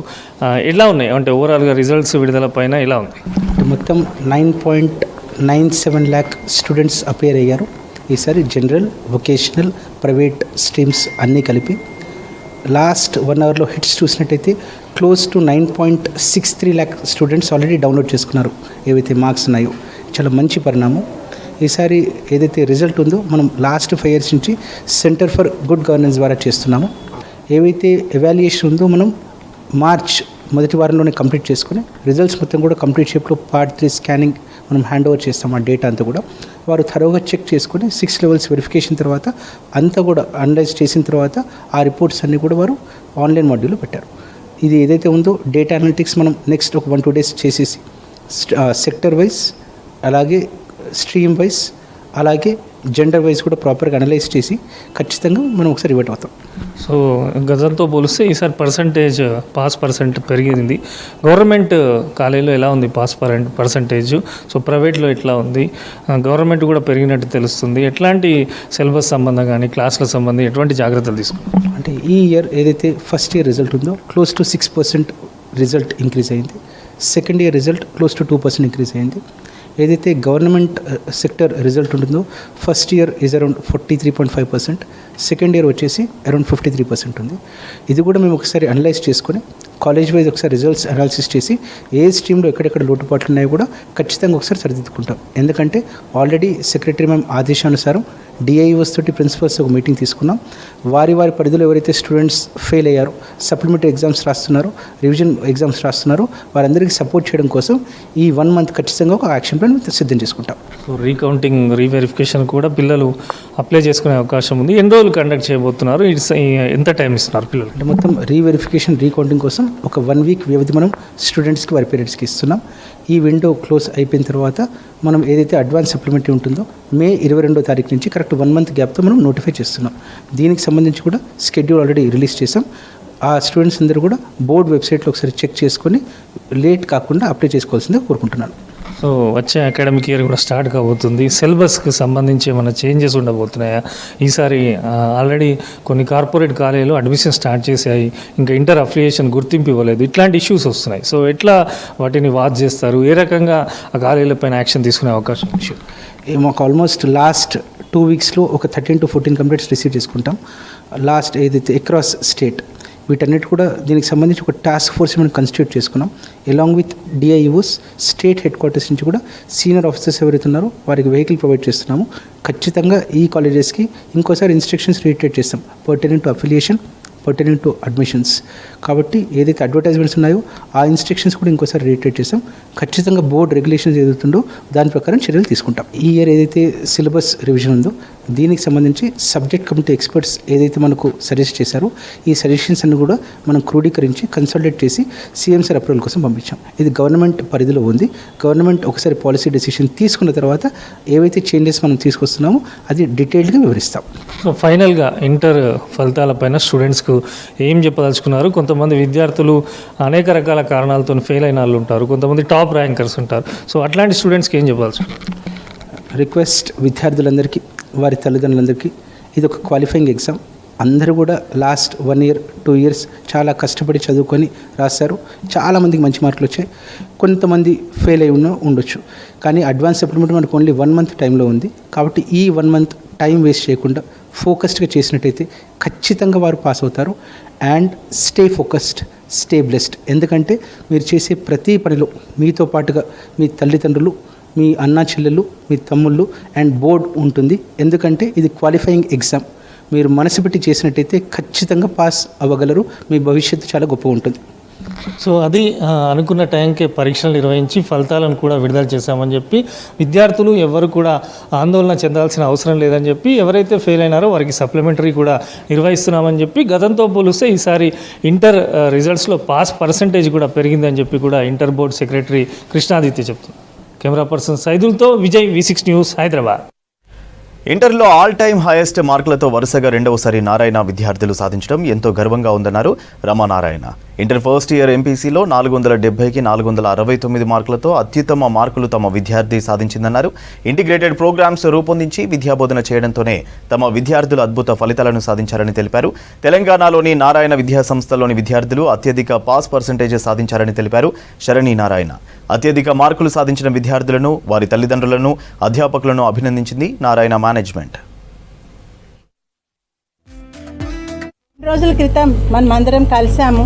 ఎలా ఉన్నాయి అంటే ఓవరాల్గా రిజల్ట్స్ విడుదల పైన ఎలా ఉంది? మొత్తం 9.97 lakh స్టూడెంట్స్ అపేర్ అయ్యారు. ఈసారి జనరల్, వొకేషనల్, ప్రైవేట్ స్ట్రీమ్స్ అన్నీ కలిపి. లాస్ట్ 1 అవర్లో హిట్స్ చూసినట్టయితే close to 9.63 lakh students already download చేసుకున్నారు ఏవైతే మార్క్స్ ఉన్నాయో. చాలా మంచి పరిణామం. ఈసారి ఏదైతే రిజల్ట్ ఉందో మనం లాస్ట్ 5 years నుంచి సెంటర్ ఫర్ గుడ్ గవర్నెన్స్ ద్వారా చేస్తున్నాము. ఏవైతే ఎవాల్యుయేషన్ ఉందో మనం మార్చ్ మొదటి వారంలోనే కంప్లీట్ చేసుకుని రిజల్ట్స్ మొత్తం కూడా కంప్లీట్ షేప్లో Part 3 స్కానింగ్ మనం హ్యాండ్ ఓవర్ చేస్తాం. ఆ డేటా అంతా కూడా వారు థరోగా చెక్ చేసుకొని 6 levels వెరిఫికేషన్ తర్వాత అంతా కూడా అనలైజ్ చేసిన తర్వాత ఆ రిపోర్ట్స్ అన్నీ కూడా వారు ఆన్లైన్ మాడ్యూల్లో పెట్టారు. ఇది ఏదైతే ఉందో డేటా అనలిటిక్స్ మనం నెక్స్ట్ ఒక 1-2 days చేసేసి సెక్టర్ వైజ్, అలాగే స్ట్రీమ్ వైజ్, అలాగే జెండర్ వైజ్ కూడా ప్రాపర్గా అనలైజ్ చేసి ఖచ్చితంగా మనం ఒకసారి రివర్ట్ అవుతాం. సో గతంతో పోలిస్తే ఈసారి పాస్ పర్సెంట్ పెరిగింది. గవర్నమెంట్ కాలేజీలో ఎలా ఉంది పాస్ పర్సెంటేజ్, సో ప్రైవేట్లో ఎట్లా ఉంది? గవర్నమెంట్ కూడా పెరిగినట్టు తెలుస్తుంది. ఎట్లాంటి సిలబస్ సంబంధం కానీ క్లాసుల సంబంధం ఎటువంటి జాగ్రత్తలు తీసుకుంటాం? అంటే ఈ ఇయర్ ఏదైతే ఫస్ట్ ఇయర్ రిజల్ట్ ఉందో క్లోజ్ టు 6% రిజల్ట్ ఇంక్రీజ్ అయింది. Second year result close to 2% increase అయింది. ఏదైతే గవర్నమెంట్ సెక్టర్ రిజల్ట్ ఉంటుందో first year is around 43.5%, second year వచ్చేసి అరౌండ్ 53% ఉంది. ఇది కూడా మేము ఒకసారి అనలైజ్ చేసుకొని కాలేజ్ వైజ్ ఒకసారి రిజల్ట్స్ అనాలిసిస్ చేసి ఏ స్ట్రీమ్లో ఎక్కడెక్కడ లోటుపాట్లు ఉన్నాయో కూడా ఖచ్చితంగా ఒకసారి సరిదిద్దుకుంటాం. ఎందుకంటే ఆల్రెడీ సెక్రటరీ మ్యామ్ ఆదేశానుసారం డిఐఓస్ తోటి ప్రిన్సిపల్స్ ఒక మీటింగ్ తీసుకున్నాం. వారి పరిధిలో ఎవరైతే స్టూడెంట్స్ ఫెయిల్ అయ్యారో, సప్లిమెంటరీ ఎగ్జామ్స్ రాస్తున్నారో, రివిజన్ ఎగ్జామ్స్ రాస్తున్నారో వారందరికీ సపోర్ట్ చేయడం కోసం ఈ 1 month ఖచ్చితంగా ఒక యాక్షన్ ప్లాన్ సిద్ధం చేసుకుంటాం. సో రీకౌంటింగ్ రీవెరిఫికేషన్ కూడా పిల్లలు అప్లై చేసుకునే అవకాశం ఉంది. ఎన్ని రోజులు కండక్ట్ చేయబోతున్నారు? ఎంత టైం ఇస్తున్నారు పిల్లలు? అంటే మొత్తం రీవెరిఫికేషన్ రీకౌంటింగ్ కోసం ఒక 1 వీక్ వ్యవధి మనం స్టూడెంట్స్కి వారి పేరెంట్స్కి ఇస్తున్నాం. ఈ విండో క్లోజ్ అయిపోయిన తర్వాత మనం ఏదైతే అడ్వాన్స్ సప్లిమెంటరీ ఉంటుందో మే 22వ తారీఖు నుంచి కరెక్ట్ 1 మంత్ గ్యాప్తో మనం నోటిఫై చేస్తున్నాం. దీనికి సంబంధించి కూడా షెడ్యూల్ ఆల్రెడీ రిలీజ్ చేసాం. ఆ స్టూడెంట్స్ అందరూ కూడా బోర్డ్ వెబ్సైట్లో ఒకసారి చెక్ చేసుకొని లేట్ కాకుండా అప్లై చేసుకోవాల్సిందే కోరుకుంటున్నాను. సో వచ్చే అకాడమిక్ ఇయర్ కూడా స్టార్ట్ కాబోతుంది. సిలబస్కి సంబంధించి ఏమైనా చేంజెస్ ఉండబోతున్నాయా? ఈసారి ఆల్రెడీ కొన్ని కార్పొరేట్ కాలేజీలు అడ్మిషన్ స్టార్ట్ చేశాయి, ఇంకా ఇంటర్ అఫిలియేషన్ గుర్తింపు ఇవ్వలేదు. ఇట్లాంటి ఇష్యూస్ వస్తున్నాయి. సో ఎట్లా వాటిని వాచ్ చేస్తారు? ఏ రకంగా ఆ కాలేజీలపైన యాక్షన్ తీసుకునే అవకాశం ఉంది? మాకు ఆల్మోస్ట్ లాస్ట్ 2 వీక్స్లో ఒక 13 to 14 కంప్లైంట్స్ రిసీవ్ చేసుకుంటాం. లాస్ట్ ఏదైతే అక్రాస్ స్టేట్ వీటన్నిటి కూడా దీనికి సంబంధించి ఒక టాస్క్ ఫోర్స్ మనం కన్స్టిట్యూట్ చేసుకున్నాం. Along with DIOs state headquarters నుంచి కూడా సీనియర్ ఆఫీసర్స్ ఎవరైతే ఉన్నారో వారికి వెహికల్ ప్రొవైడ్ చేస్తున్నాము. ఖచ్చితంగా ఈ కాలేజెస్కి ఇంకోసారి ఇన్స్ట్రక్షన్స్ రీటేట్ చేస్తాం pertaining to affiliation, pertaining to admissions. కాబట్టి ఏదైతే అడ్వర్టైజ్మెంట్స్ ఉన్నాయో ఆ ఇన్స్ట్రక్షన్స్ కూడా ఇంకోసారి రీటేట్ చేస్తాం. ఖచ్చితంగా బోర్డ్ రెగ్యులేషన్స్ ఏదైతుందో దాని ప్రకారం చర్యలు తీసుకుంటాం. ఈ ఇయర్ ఏదైతే సిలబస్ రివిజన్ ఉందో దీనికి సంబంధించి సబ్జెక్ట్ కమిటీ ఎక్స్పర్ట్స్ ఏదైతే మనకు సజెస్ట్ చేశారో ఈ సజెషన్స్ అన్ని కూడా మనం క్రోడీకరించి కన్సల్టేట్ చేసి సీఎం సార్ అప్రూవల్ కోసం పంపించాం. ఇది గవర్నమెంట్ పరిధిలో ఉంది. గవర్నమెంట్ ఒకసారి పాలసీ డెసిషన్ తీసుకున్న తర్వాత ఏవైతే చేంజెస్ మనం తీసుకొస్తున్నామో అది డీటెయిల్డ్గా వివరిస్తాం. సో ఫైనల్గా ఇంటర్ ఫలితాలపైన స్టూడెంట్స్కు ఏం చెప్పదలుచుకున్నారు? కొంతమంది విద్యార్థులు అనేక రకాల కారణాలతో ఫెయిల్ అయిన వాళ్ళు ఉంటారు, కొంతమంది టాప్ ర్యాంకర్స్ ఉంటారు. సో అట్లాంటి స్టూడెంట్స్కి ఏం చెప్పదలుచుకున్నారు? రిక్వెస్ట్ విద్యార్థులందరికీ, వారి తల్లిదండ్రులందరికీ, ఇది ఒక క్వాలిఫైయింగ్ ఎగ్జామ్. అందరూ కూడా లాస్ట్ 1 year 2 years చాలా కష్టపడి చదువుకొని రాశారు. చాలామందికి మంచి మార్కులు వచ్చాయి. కొంతమంది ఫెయిల్ అయి ఉండొచ్చు. కానీ అడ్వాన్స్ సప్లిమెంట్ మనకు ఓన్లీ 1 month టైంలో ఉంది. కాబట్టి ఈ 1 month టైం వేస్ట్ చేయకుండా ఫోకస్డ్గా చేసినట్టయితే ఖచ్చితంగా వారు పాస్ అవుతారు. And stay focused, stay blessed. ఎందుకంటే మీరు చేసే ప్రతి పనిలో మీతో పాటుగా మీ తల్లిదండ్రులు, మీ అన్నా చెల్లెళ్ళు, మీ తమ్ముళ్ళు అండ్ బోర్డ్ ఉంటుంది. ఎందుకంటే ఇది క్వాలిఫైయింగ్ ఎగ్జామ్. మీరు మనసు పెట్టి చేసినట్టయితే ఖచ్చితంగా పాస్ అవ్వగలరు. మీ భవిష్యత్తు చాలా గొప్పగా ఉంటుంది. సో అది అనుకున్న టైంకే పరీక్షలు నిర్వహించి ఫలితాలను కూడా విడుదల చేశామని చెప్పి విద్యార్థులు ఎవరు కూడా ఆందోళన చెందాల్సిన అవసరం లేదని చెప్పి, ఎవరైతే ఫెయిల్ అయినారో వారికి సప్లిమెంటరీ కూడా నిర్వహిస్తున్నామని చెప్పి, గతంతో పోలిస్తే ఈసారి ఇంటర్ రిజల్ట్స్లో పాస్ పర్సంటేజ్ కూడా పెరిగిందని చెప్పి కూడా ఇంటర్ బోర్డ్ సెక్రటరీ కృష్ణాదిత్య చెప్తున్నారు. కెమెరా పర్సన్ సైదుల్తో విజయ్, V6 న్యూస్, హైదరాబాద్. ఇంటర్లో ఆల్ టైమ్ హైయెస్ట్ మార్కులతో వరుసగా రెండవసారి నారాయణ విద్యార్థులు సాధించడం ఎంతో గర్వంగా ఉందన్నారు రమానారాయణ. ఇంటర్ ఫస్ట్ ఇయర్ ఎంపీసీలో 470కి 469 మార్కులతో అత్యుత్తమ మార్కులు తమ విద్యార్థి సాధించిందన్నారు. ఇంటిగ్రేటెడ్ ప్రోగ్రామ్స్ రూపొందించి విద్యాబోధన చేయడంతోనే తమ విద్యార్థులు అద్భుత ఫలితాలను సాధించారని తెలిపారు. తెలంగాణలోని నారాయణ విద్యా సంస్థలోని విద్యార్థులు అత్యధిక పాస్ పర్సంటేజ్ సాధించారని తెలిపారు శరణి నారాయణ. అత్యధిక మార్కులు సాధించిన విద్యార్థులను, వారి తల్లిదండ్రులను, అధ్యాపకులను అభినందించింది నారాయణ మేనేజ్మెంట్. 2 రోజుల క్రితం మనమందరం కలిసాము.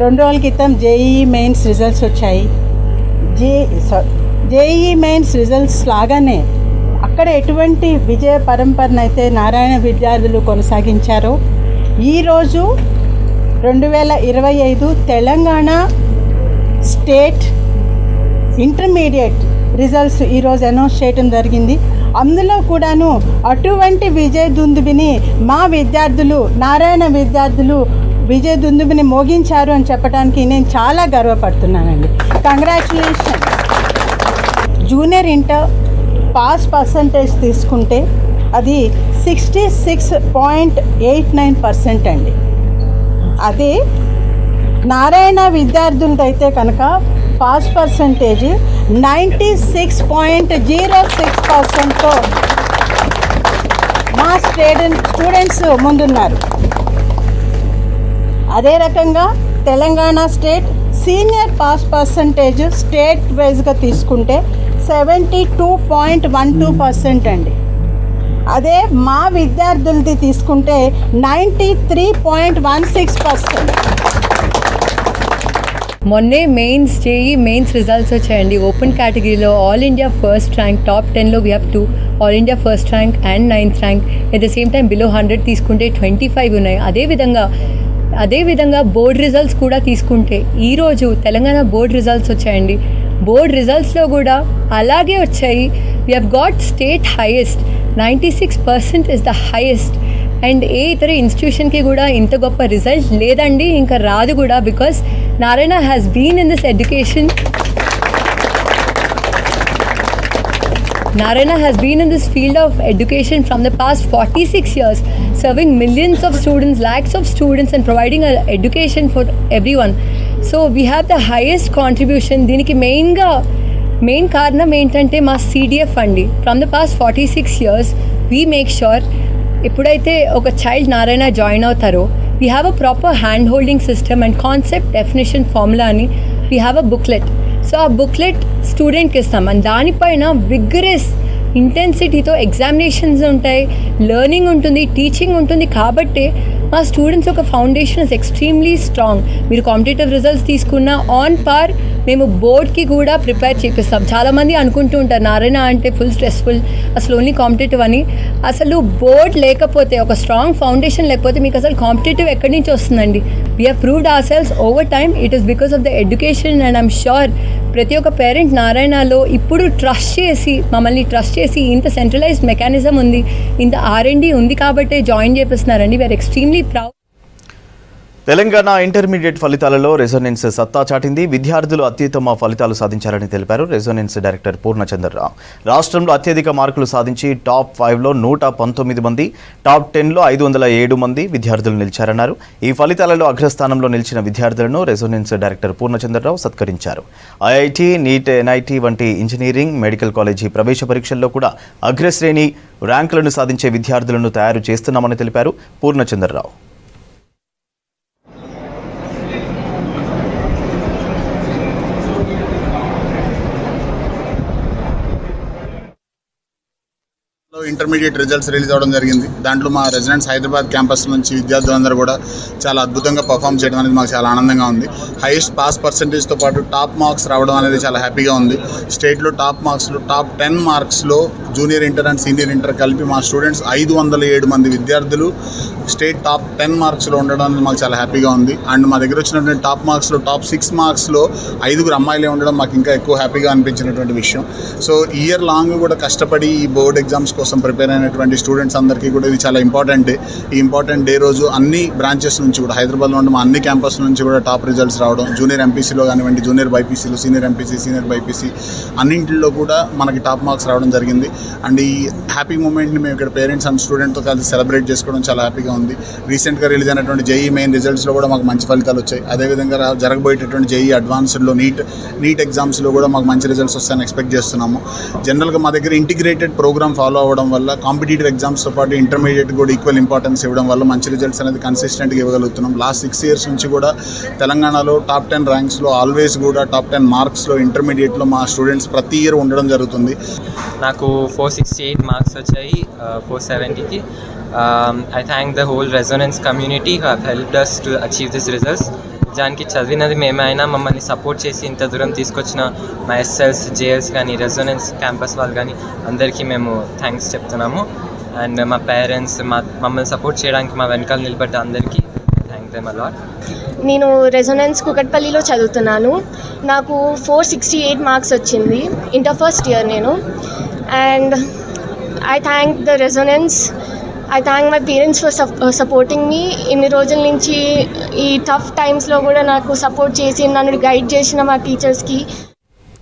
2 రోజుల క్రితం జేఈఈ మెయిన్స్ రిజల్ట్స్ వచ్చాయి. జేఈఈ మెయిన్స్ రిజల్ట్స్ లాగానే అక్కడ ఎటువంటి విజయ పరంపరనైతే నారాయణ విద్యార్థులు కొనసాగించారో ఈరోజు 2025 తెలంగాణ స్టేట్ ఇంటర్మీడియట్ రిజల్ట్స్ ఈరోజు అనౌన్స్ చేయడం జరిగింది. అందులో కూడాను అటువంటి విజయ దుందుబిని మా విద్యార్థులు, నారాయణ విద్యార్థులు విజయ దుందుబిని మోగించారు అని చెప్పడానికి నేను చాలా గర్వపడుతున్నానండి. Congratulation. Junior inter pass percentage తీసుకుంటే అది 66.89% అండి. అదే నారాయణ విద్యార్థులదైతే కనుక పాస్ పర్సంటేజ్ 96.06%తో మా స్టూడెంట్స్ ముందున్నారు. అదే రకంగా Telangana state senior pass percentage state వైజ్గా తీసుకుంటే 72.12% అండి. అదే మా విద్యార్థులది తీసుకుంటే 93.16%. మొన్నే జేఈ మెయిన్స్ రిజల్ట్స్ వచ్చాయండి. ఓపెన్ కేటగిరీలో all India first rank, top 10లో we have 2 all India first rank and 9th rank. At the same time below 100 తీసుకుంటే 25 ఉన్నాయి. అదేవిధంగా బోర్డ్ రిజల్ట్స్ కూడా తీసుకుంటే ఈరోజు తెలంగాణ బోర్డ్ రిజల్ట్స్ వచ్చాయండి. బోర్డ్ రిజల్ట్స్లో కూడా అలాగే వచ్చాయి. We have got state highest, 96% is the highest. And ఏ ఇతర ఇన్స్టిట్యూషన్కి కూడా ఇంత గొప్ప రిజల్ట్ లేదండి, ఇంకా రాదు కూడా. Because Narayana has been in this education, Narayana has been in this field of education from the past 46 years, serving millions of students, lakhs of students, and providing an education for everyone. So we have the highest contribution. దీనికి main కారణం ఏంటంటే మా CDF అండి. From the past 46 years we make sure ఎప్పుడైతే ఒక child Narayana join అవుతారో we have a proper hand holding system and concept definition formula అని we have a booklet. So ఆ బుక్లెట్ స్టూడెంట్కి ఇస్తాం, అండ్ దానిపైన విగ్గరస్ ఇంటెన్సిటీతో ఎగ్జామినేషన్స్ ఉంటాయి, లెర్నింగ్ ఉంటుంది, టీచింగ్ ఉంటుంది. కాబట్టి మా స్టూడెంట్స్ ఒక ఫౌండేషన్ ఇస్ ఎక్స్ట్రీమ్లీ స్ట్రాంగ్. మీరు కాంపిటేటివ్ రిజల్ట్స్ తీసుకున్న ఆన్ పార్ మేము బోర్డ్కి కూడా ప్రిపేర్ చేపిస్తాం. చాలామంది అనుకుంటూ ఉంటారు నారాయణ అంటే ఫుల్ స్ట్రెస్ఫుల్, అసలు ఓన్లీ కాంపిటేటివ్ అని. అసలు బోర్డ్ లేకపోతే, ఒక స్ట్రాంగ్ ఫౌండేషన్ లేకపోతే మీకు అసలు కాంపిటేటివ్ ఎక్కడి నుంచి వస్తుందండి? We have proved our sales over time. It is because of the education. And I'm sure ప్రతి ఒక్క పేరెంట్ నారాయణలో ఇప్పుడు మమ్మల్ని ట్రస్ట్ చేసి ఇంత సెంట్రలైజ్డ్ మెకానిజం ఉంది, ఇంత R&D ఉంది కాబట్టే జాయిన్ చేపిస్తున్నారండి. We are extremely proud. Telangana intermediate ఫలితాలలో రెజోనెన్స్ సత్తా చాటింది. విద్యార్థులు అత్యుత్తమ ఫలితాలు సాధించారని తెలిపారు రెజోనెన్స్ డైరెక్టర్ పూర్ణచంద్రరావు. రాష్ట్రంలో అత్యధిక మార్కులు సాధించి టాప్ 5లో 119 మంది, టాప్ 10లో 507 మంది విద్యార్థులు నిలిచారన్నారు. ఈ ఫలితాలలో అగ్రస్థానంలో నిలిచిన విద్యార్థులను రెజోనెన్స్ డైరెక్టర్ పూర్ణచంద్రరావు సత్కరించారు. IIT, NEET, NIT వంటి ఇంజనీరింగ్, మెడికల్ కాలేజీ ప్రవేశ పరీక్షల్లో కూడా అగ్రశ్రేణి ర్యాంకులను సాధించే విద్యార్థులను తయారు చేస్తున్నామని తెలిపారు పూర్ణచంద్రరావు. ఇంటర్మీడియట్ రిజల్ట్స్ రిలీజ్ అవ్వడం జరిగింది. దాంట్లో మా రెసిడెంట్స్ హైదరాబాద్ క్యాంపస్ నుంచి విద్యార్థులందరూ కూడా చాలా అద్భుతంగా పర్ఫామ్ చేయడం అనేది మాకు చాలా ఆనందంగా ఉంది. హైయెస్ట్ పాస్ పర్సెంటేజ్తో పాటు టాప్ మార్క్స్ రావడం అనేది చాలా హ్యాపీగా ఉంది. స్టేట్లో టాప్ మార్క్స్లో టాప్ 10 మార్క్స్లో junior inter and senior inter కలిపి మా స్టూడెంట్స్ 507 మంది విద్యార్థులు స్టేట్ టాప్ 10 మార్క్స్లో ఉండడం అనేది మాకు చాలా హ్యాపీగా ఉంది. అండ్ మా దగ్గర వచ్చినటువంటి టాప్ మార్క్స్లో టాప్ 6 మార్క్స్లో 5 అమ్మాయిలే ఉండడం మాకు ఇంకా ఎక్కువ హ్యాపీగా అనిపించినటువంటి విషయం. సో ఇయర్ లాంగ్ కూడా కష్టపడి ఈ బోర్డ్ ఎగ్జామ్స్ కోసం ప్రిపేర్ అయినటువంటి స్టూడెంట్స్ అందరికీ కూడా ఇది చాలా ఇంపార్టెంట్ డే. ఈ ఇంపార్టెంట్ డే రోజు అన్ని బ్రాంచెస్ నుంచి కూడా హైదరాబాద్లో ఉన్న అన్ని క్యాంపస్ నుంచి కూడా టాప్ రిజల్ట్స్ రావడం, జూనియర్ ఎంపీసీలో కానివ్వండి, జూనియర్ బైపీసీలో, సీనియర్ ఎంపీసీ, సీనియర్ బైపీసీ అన్నింటిలో కూడా మనకి టాప్ మార్క్స్ రావడం జరిగింది. అండ్ ఈ హ్యాపీ మూమెంట్ని మేము ఇక్కడ పేరెంట్స్ అండ్ స్టూడెంట్తో కలిసి సెలబ్రేట్ చేసుకోవడం చాలా హ్యాపీగా ఉంది. రీసెంట్గా రిలీజ్ అయినటువంటి JEE మెయిన్ రిజల్ట్స్లో కూడా మాకు మంచి ఫలితాలు వచ్చాయి. అదేవిధంగా జరగబోయేటటువంటి JEE అడ్వాన్స్డ్లో నీట్ ఎగ్జామ్స్లో కూడా మాకు మంచి రిజల్ట్స్ వస్తాయని ఎక్స్పెక్ట్ చేస్తున్నాము. జనరల్గా మా దగ్గర ఇంటిగ్రేటెడ్ ప్రోగ్రామ్ ఫాలో అవ్వడం వల్ల కాంపిటేటివ్ ఎగ్జామ్స్తో పాటు ఇంటర్మీడియట్ కూడా ఈక్వల్ ఇంపార్టెన్స్ ఇవ్వడం వల్ల మంచి రిజల్ట్స్ అనేది కన్సిస్టెంట్గా ఇవ్వగలుగుతున్నాం. లాస్ట్ 6 years నుంచి కూడా తెలంగాణలో టాప్ 10 ర్యాంక్స్లో ఆల్వేస్ కూడా టాప్ 10 మార్క్స్లో ఇంటర్మీడియట్లో మా స్టూడెంట్స్ ప్రతి ఇయర్ ఉండడం జరుగుతుంది. నాకు 468 మార్క్స్ వచ్చాయి 470కి. I thank the whole Resonance community who have helped us to achieve these results. నిజానికి చదివినది మేమైనా మమ్మల్ని సపోర్ట్ చేసి ఇంత దూరం తీసుకొచ్చిన మా SLs, JLs కానీ, రెజోనెన్స్ క్యాంపస్ వాళ్ళు కానీ అందరికీ మేము థ్యాంక్స్ చెప్తున్నాము. అండ్ మా పేరెంట్స్ మమ్మల్ని సపోర్ట్ చేయడానికి మా వెనకాల నిలబడ్డ అందరికీ థ్యాంక్ దెమ్ అ లాట్. నేను రెజోనెన్స్ కుకట్పల్లిలో చదువుతున్నాను. నాకు 468 మార్క్స్ వచ్చింది ఇంటర్ ఫస్ట్ ఇయర్ నేను. And I thank the Resonance. I thank my parents for supporting me. ఇన్ని రోజుల నుంచి ఈ టఫ్ టైమ్స్లో కూడా నాకు సపోర్ట్ చేసి నన్ను గైడ్ చేసిన మా టీచర్స్కి.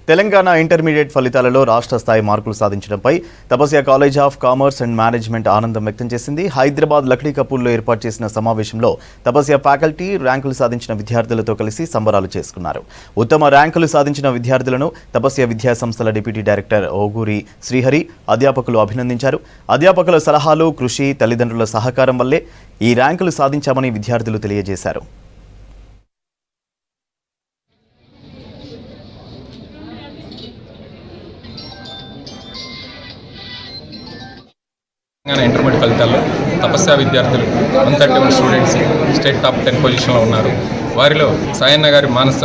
తెలంగాణ ఇంటర్మీడియట్ ఫలితాలలో రాష్ట్ర స్థాయి మార్కులు సాధించడంపై Tapasya college of commerce and management ఆనందం వ్యక్తం చేసింది. హైదరాబాద్ లక్డీ కపూర్లో ఏర్పాటు చేసిన సమావేశంలో తపస్య ఫ్యాకల్టీ ర్యాంకులు సాధించిన విద్యార్థులతో కలిసి సంబరాలు చేసుకున్నారు. ఉత్తమ ర్యాంకులు సాధించిన విద్యార్థులను తపస్య విద్యా సంస్థల డిప్యూటీ డైరెక్టర్ ఓగూరి శ్రీహరి అధ్యాపకులు అభినందించారు. అధ్యాపకుల సలహాలు, కృషి, తల్లిదండ్రుల సహకారం వల్లే ఈ ర్యాంకులు సాధించామని విద్యార్థులు తెలియజేశారు. తెలంగాణ ఇంటర్మీడియట్ ఫలితాల్లో తపస్య విద్యార్థులు 131 స్టూడెంట్స్ స్టేట్ టాప్ 10 పొజిషన్లో ఉన్నారు. వారిలో సాయన్న గారి మానస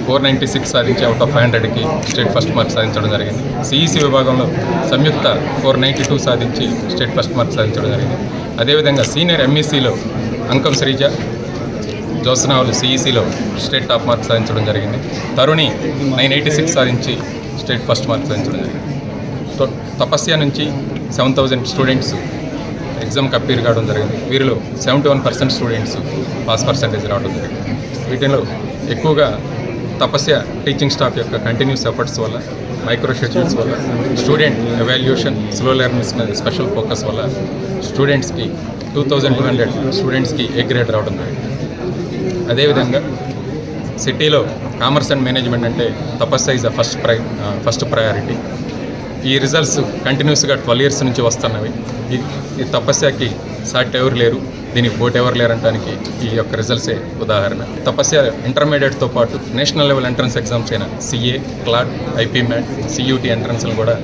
496 సాధించి అవుట్ ఆఫ్ 500కి స్టేట్ ఫస్ట్ మార్క్ సాధించడం జరిగింది. CEC విభాగంలో సంయుక్త 492 సాధించి స్టేట్ ఫస్ట్ మార్క్ సాధించడం జరిగింది. అదేవిధంగా సీనియర్ MECలో అంకం శ్రీజ జ్యోత్స్నావులు సిఈసిలో స్టేట్ టాప్ మార్క్స్ సాధించడం జరిగింది. తరుణి 986 సాధించి స్టేట్ ఫస్ట్ మార్క్స్ సాధించడం జరిగింది. తపస్య నుంచి 7000 స్టూడెంట్స్ ఎగ్జామ్కి అపీర్ కావడం జరిగింది. వీరిలో 71% స్టూడెంట్స్ పాస్ పర్సంటేజ్ రావడం జరిగింది. వీటిలో ఎక్కువగా తపస్య టీచింగ్ స్టాఫ్ యొక్క కంటిన్యూస్ ఎఫర్ట్స్ వల్ల, మైక్రో షెడ్యూల్స్ వల్ల, స్టూడెంట్ ఎవాల్యుయేషన్, స్లో లెర్నర్స్ మీద స్పెషల్ ఫోకస్ వల్ల స్టూడెంట్స్కి 2200 స్టూడెంట్స్కి ఏ గ్రేడ్ రావడం జరిగింది. అదేవిధంగా సిటీలో కామర్స్ అండ్ మేనేజ్మెంట్ అంటే తపస్య ఈజ్ ద ఫస్ట్ ప్రయారిటీ. ఈ రిజల్ట్స్ కంటిన్యూస్గా 12 years నుంచి వస్తున్నవి. ఈ తపస్యకి సాటి ఎవరు లేరు, దీనికి పోటీ ఎవరు లేరు అనడానికి ఈ యొక్క రిజల్ట్సే ఉదాహరణ. తపస్య ఇంటర్మీడియట్తో పాటు నేషనల్ లెవెల్ ఎంట్రన్స్ ఎగ్జామ్స్ అయిన CA, CLAT, IPMAT, CUET ఎంట్రన్స్లు కూడా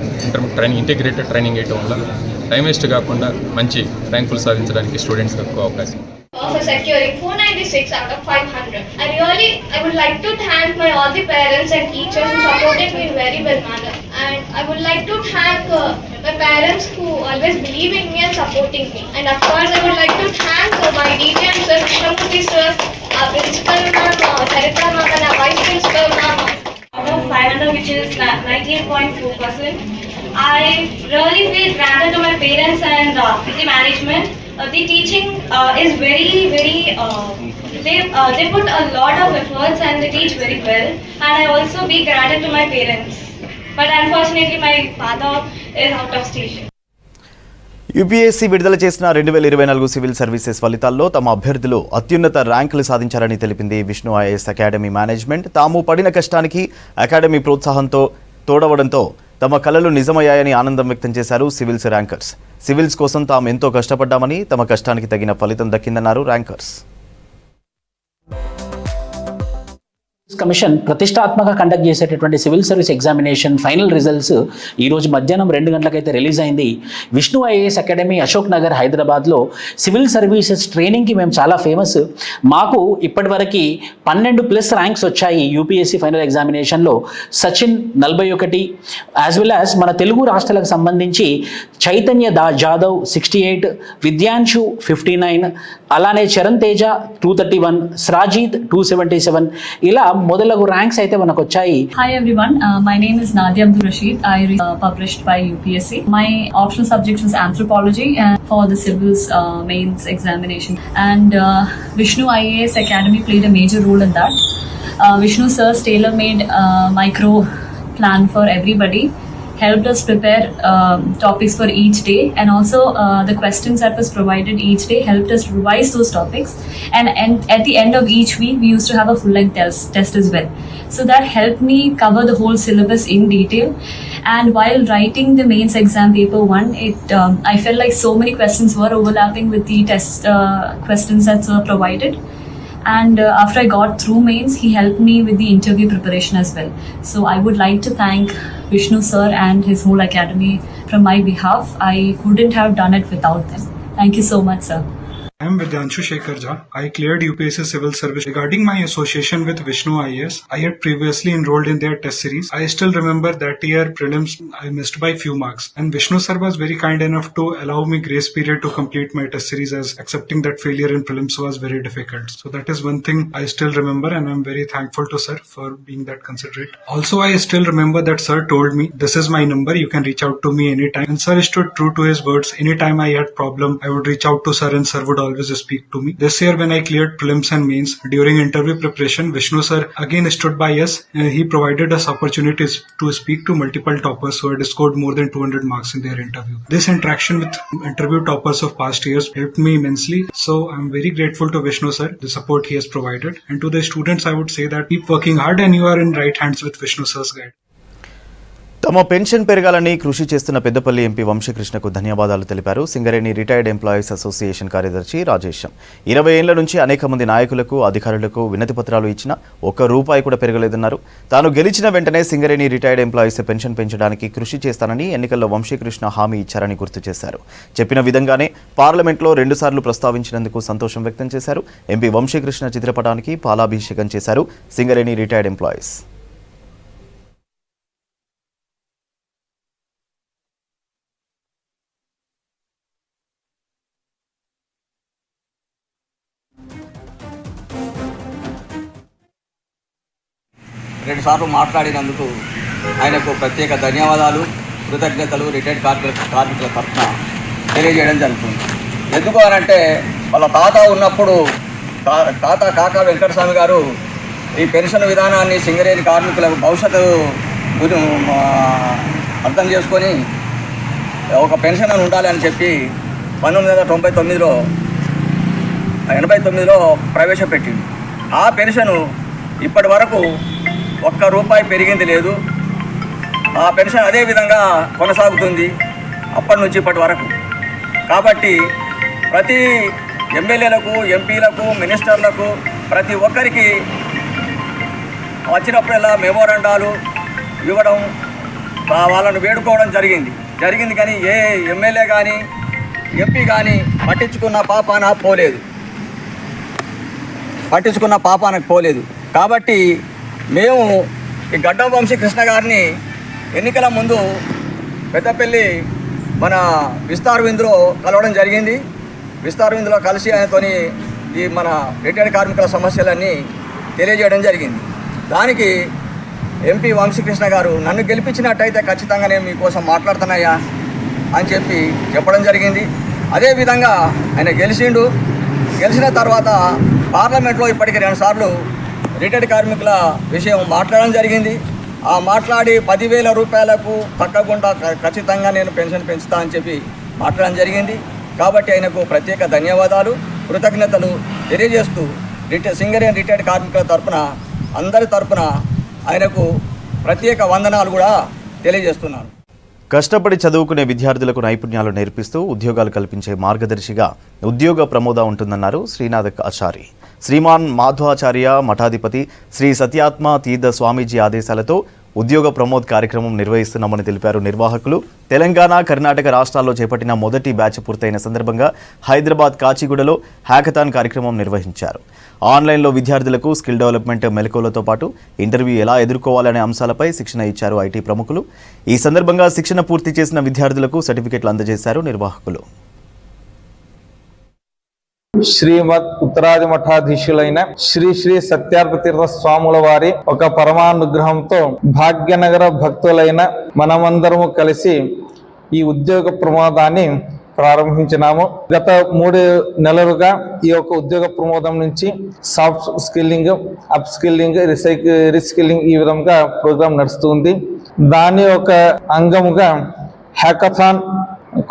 ఇంటిగ్రేటెడ్ ట్రైనింగ్ వేయటం వల్ల టైం వేస్ట్ కాకుండా మంచి ర్యాంకులు సాధించడానికి స్టూడెంట్స్కి ఎక్కువ అవకాశం. For securing 496 out of 500. I would like to thank all the parents and teachers who supported me in very well manner. And I would like to thank my parents who always believe in me and supporting me. And of course, I would like to thank my DGM sir, Krishnamurthy sir, our principal ma'am, Sarita ma'am, and our vice principal ma'am. Out of 500, which is 98.4%. I really feel grateful to my parents and the management. The teaching is very they put a lot of efforts and they teach very well, and I also be grateful to my parents, but unfortunately my father is out of station. UPSC విడుదల చేసిన 2024 civil services ఫలితాల్లో తమ అభ్యర్థులు అత్యున్నత ర్యాంకులు సాధించారని తెలిపింది Vishnu IAS academy management. తాము పడిన కష్టానికి అకాడమీ ప్రోత్సాహంతో తోడవడంతో తమ కలలు నిజమయ్యాయని ఆనందం వ్యక్తం చేశారు సివిల్స్ ర్యాంకర్స్. సివిల్స్ కోసం తాము ఎంతో కష్టపడ్డామని, తమ కష్టానికి తగిన ఫలితం దక్కిందన్నారు ర్యాంకర్స్. కమిషన్ ప్రతిష్టాత్మక కండక్ట్ చేసేటటువంటి civil service examination final results ఈరోజు మధ్యాహ్నం 2 గంటలకైతే రిలీజ్ అయింది. విష్ణు ఐఏఎస్ అకాడమీ అశోక్ నగర్ హైదరాబాద్లో సివిల్ సర్వీసెస్ ట్రైనింగ్కి మేము చాలా ఫేమస్. మాకు ఇప్పటివరకు 12+ ర్యాంక్స్ వచ్చాయి యూపీఎస్సీ ఫైనల్ ఎగ్జామినేషన్లో. సచిన్ 41, యాజ్ వెల్ యాజ్ మన తెలుగు రాష్ట్రాలకు సంబంధించి చైతన్య జాదవ్ 68, విద్యాంశు 59, అలానే చరణ్ తేజ 231, స్రాజిత్ 277, ఇలా మొదలగు ర్యాంక్స్ అయితే మనకు వచ్చాయి. Hi everyone, my name is Nadia Abdul Rashid. I published by UPSC. My optional subject was anthropology for the civils mains examination, and Vishnu IAS Academy played a major role in that. Vishnu sir's tailor-made micro plan for everybody helped us prepare topics for each day, and also the questions that was provided each day helped us revise those topics, and at the end of each week we used to have a full-length test as well. So that helped me cover the whole syllabus in detail. And while writing the mains exam paper 1, I felt like so many questions were overlapping with the test questions that were provided. And after I got through mains, he helped me with the interview preparation as well. So I would like to thank Vishnu sir and his whole academy from my behalf. I couldn't have done it without them. Thank you so much, sir. I am Vidyanshu Shekhar Jha. I cleared UPSC Civil Service. Regarding my association with Vishnu IAS, I had previously enrolled in their test series. I still remember that year prelims I missed by few marks, and Vishnu sir was very kind enough to allow me grace period to complete my test series, as accepting that failure in prelims was very difficult. So that is one thing I still remember, and I am very thankful to sir for being that considerate. Also, I still remember that sir told me, "This is my number, you can reach out to me anytime." And sir stood true to his words. Anytime I had problem, I would reach out to sir, and sir would always speak to me. This year when I cleared prelims and mains, during interview preparation, Vishnu sir again stood by us, and he provided us opportunities to speak to multiple toppers who had scored more than 200 marks in their interview. This interaction with interview toppers of past years helped me immensely, so I'm very grateful to Vishnu sir, the support he has provided. And to the students, I would say that keep working hard, and you are in right hands with Vishnu sir's guide. తమ pension పెరగాలని కృషి చేస్తున్న Peddapalli MP వంశీకృష్ణకు ధన్యవాదాలు తెలిపారు Singareni retired employees association కార్యదర్శి రాజేశం. 20 ఏళ్ల నుంచి అనేక మంది నాయకులకు, అధికారులకు వినతి పత్రాలు ఇచ్చినా ₹1 కూడా పెరగలేదన్నారు. తాను గెలిచిన వెంటనే సింగరేణి రిటైర్డ్ ఎంప్లాయీస్ పెన్షన్ పెంచడానికి కృషి చేస్తానని ఎన్నికల్లో వంశీకృష్ణ హామీ ఇచ్చారని గుర్తు చేశారు. చెప్పిన విధంగానే పార్లమెంట్లో 2 సార్లు ప్రస్తావించినందుకు సంతోషం వ్యక్తం చేశారు. ఎంపీ వంశీకృష్ణ చిత్రపటానికి పాలాభిషేకం చేశారు సింగరేణి రిటైర్డ్ ఎంప్లాయీస్. 2 సార్లు మాట్లాడినందుకు ఆయనకు ప్రత్యేక ధన్యవాదాలు, కృతజ్ఞతలు రిటైర్డ్ కార్మికుల తరఫున తెలియజేయడం జరుగుతుంది. ఎందుకు అనంటే వాళ్ళ తాత ఉన్నప్పుడు కాకా వెంకటస్వామి గారు ఈ పెన్షన్ విధానాన్ని సింగరేణి కార్మికుల భవిష్యత్తు అర్థం చేసుకొని ఒక పెన్షన్ అని ఉండాలి అని చెప్పి 1989లో ప్రవేశపెట్టింది. ఆ పెన్షను ఇప్పటి వరకు ₹1 పెరిగింది లేదు. ఆ పెన్షన్ అదే విధంగా కొనసాగుతుంది అప్పటి నుంచి ఇప్పటి వరకు. కాబట్టి ప్రతి ఎమ్మెల్యేలకు, ఎంపీలకు, మినిస్టర్లకు ప్రతి ఒక్కరికి వచ్చినప్పుడల్లా మెమోరాండాలు ఇవ్వడం, వాళ్ళను వేడుకోవడం జరిగింది కానీ ఏ ఎమ్మెల్యే కానీ ఎంపీ కానీ పట్టించుకున్న పాపానకు పోలేదు. కాబట్టి మేము ఈ గడ్డం వంశీకృష్ణ గారిని ఎన్నికల ముందు పెద్దపల్లి మన విస్తార్ విందులో కలవడం జరిగింది. విస్తార్ విందులో కలిసి ఆయనతోని ఈ మన రిటైర్డ్ కార్మికుల సమస్యలన్నీ తెలియజేయడం జరిగింది. దానికి ఎంపీ వంశీకృష్ణ గారు నన్ను గెలిపించినట్టయితే ఖచ్చితంగా నేను మీకోసం మాట్లాడుతున్నాయా అని చెప్పడం జరిగింది. అదేవిధంగా ఆయన గెలిచిన తర్వాత పార్లమెంట్లో ఇప్పటికి 2 సార్లు రిటైర్డ్ కార్మికుల విషయం మాట్లాడడం జరిగింది. ఆ మాట్లాడి 10,000 రూపాయలకు తగ్గకుండా ఖచ్చితంగా నేను పెన్షన్ పెంచుతా అని చెప్పి మాట్లాడడం జరిగింది. కాబట్టి ఆయనకు ప్రత్యేక ధన్యవాదాలు, కృతజ్ఞతలు తెలియజేస్తూ సింగరేణి రిటైర్డ్ కార్మికుల తరఫున అందరి తరఫున ఆయనకు ప్రత్యేక వందనాలు కూడా తెలియజేస్తున్నాను. కష్టపడి చదువుకునే విద్యార్థులకు నైపుణ్యాలు నేర్పిస్తూ ఉద్యోగాలు కల్పించే మార్గదర్శిగా ఉద్యోగ ప్రమోద ఉంటుందన్నారు శ్రీనాథ్ ఆచారి. శ్రీమాన్ మాధ్వాచార్య మఠాధిపతి శ్రీ సత్యాత్మ తీర్థ స్వామీజీ ఆదేశాలతో ఉద్యోగ ప్రమోద్ కార్యక్రమం నిర్వహిస్తున్నామని తెలిపారు నిర్వాహకులు. తెలంగాణ, కర్ణాటక రాష్ట్రాల్లో చేపట్టిన మొదటి బ్యాచ్ పూర్తయిన సందర్భంగా హైదరాబాద్ కాచిగూడలో హ్యాకథాన్ కార్యక్రమం నిర్వహించారు. ఆన్లైన్లో విద్యార్థులకు స్కిల్ డెవలప్మెంట్ మెలకువలతో పాటు ఇంటర్వ్యూ ఎలా ఎదుర్కోవాలనే అంశాలపై శిక్షణ ఇచ్చారు ఐటీ ప్రముఖులు. ఈ సందర్భంగా శిక్షణ పూర్తి చేసిన విద్యార్థులకు సర్టిఫికెట్లు అందజేశారు నిర్వాహకులు. శ్రీమద్ ఉత్తరాది మఠాధీశులైన శ్రీ శ్రీ సత్యార్థ తీర్థ స్వాముల వారి ఒక పరమానుగ్రహంతో భాగ్యనగర భక్తులైన మనమందరము కలిసి ఈ ఉద్యోగ ప్రమోదాన్ని ప్రారంభించినాము. గత 3 నెలలుగా ఈ యొక్క ఉద్యోగ ప్రమోదం నుంచి soft skilling, up skilling, reskilling ఈ విధంగా ప్రోగ్రాం నడుస్తుంది. దాని ఒక అంగముగా హ్యాకథాన్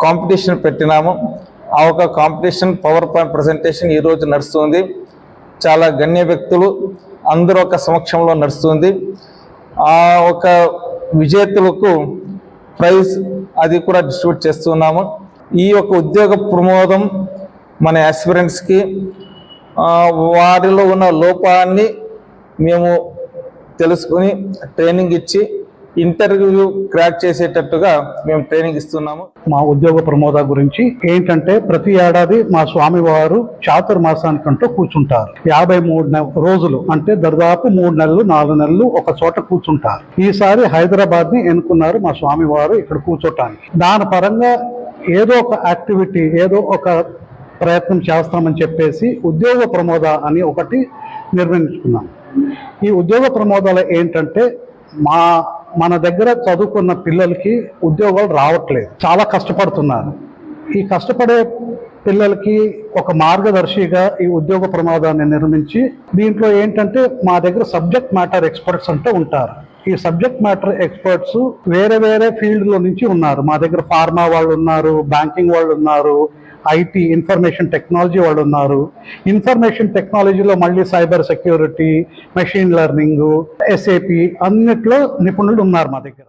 కాంపిటీషన్ పెట్టినాము. ఆ ఒక కాంపిటీషన్ పవర్ పాయింట్ ప్రజెంటేషన్ ఈరోజు నడుస్తుంది. చాలా గణ్య వ్యక్తులు అందరూ ఒక సమక్షంలో నడుస్తుంది. ఆ ఒక విజేతలకు ప్రైజ్ అది కూడా డిస్ట్రిబ్యూట్ చేస్తున్నాము. ఈ యొక్క ఉద్యోగ ప్రమోదం మన ఆస్పిరెంట్స్కి వారిలో ఉన్న లోపాన్ని మేము తెలుసుకొని ట్రైనింగ్ ఇచ్చి ఇంటర్వ్యూ క్రాక్ చేసేటట్టుగా మేము ట్రైనింగ్ ఇస్తున్నాము. మా ఉద్యోగ ప్రమోద గురించి ఏంటంటే ప్రతి ఏడాది మా స్వామివారు చాతుర్మాసానికంటూ కూర్చుంటారు. 53 రోజులు అంటే దాదాపు 3 నెలలు 4 నెలలు ఒక చోట కూర్చుంటారు. ఈసారి హైదరాబాద్ ని ఎన్నుకున్నారు మా స్వామివారు ఇక్కడ కూర్చోటానికి. దాని పరంగా ఏదో ఒక యాక్టివిటీ, ఏదో ఒక ప్రయత్నం చేస్తామని చెప్పేసి ఉద్యోగ ప్రమోద అని ఒకటి నిర్వహించుకున్నాం. ఈ ఉద్యోగ ప్రమోదాలు ఏంటంటే మన దగ్గర చదువుకున్న పిల్లలకి ఉద్యోగాలు రావట్లేదు, చాలా కష్టపడుతున్నారు. ఈ కష్టపడే పిల్లలకి ఒక మార్గదర్శిగా ఈ ఉద్యోగ ప్రమోదాన్ని నిర్మించి దీంట్లో ఏంటంటే మా దగ్గర సబ్జెక్ట్ మ్యాటర్ ఎక్స్పర్ట్స్ అంటే ఉంటారు. ఈ సబ్జెక్ట్ మ్యాటర్ ఎక్స్పర్ట్స్ వేరే వేరే ఫీల్డ్లో నుంచి ఉన్నారు. మా దగ్గర ఫార్మా వాళ్ళు ఉన్నారు, బ్యాంకింగ్ వాళ్ళు ఉన్నారు, ఐటీ ఇన్ఫర్మేషన్ టెక్నాలజీ వాళ్ళు ఉన్నారు. ఇన్ఫర్మేషన్ టెక్నాలజీలో మళ్ళీ cyber security, machine learning, SAP అన్నిట్లో నిపుణులు ఉన్నారు మా దగ్గర.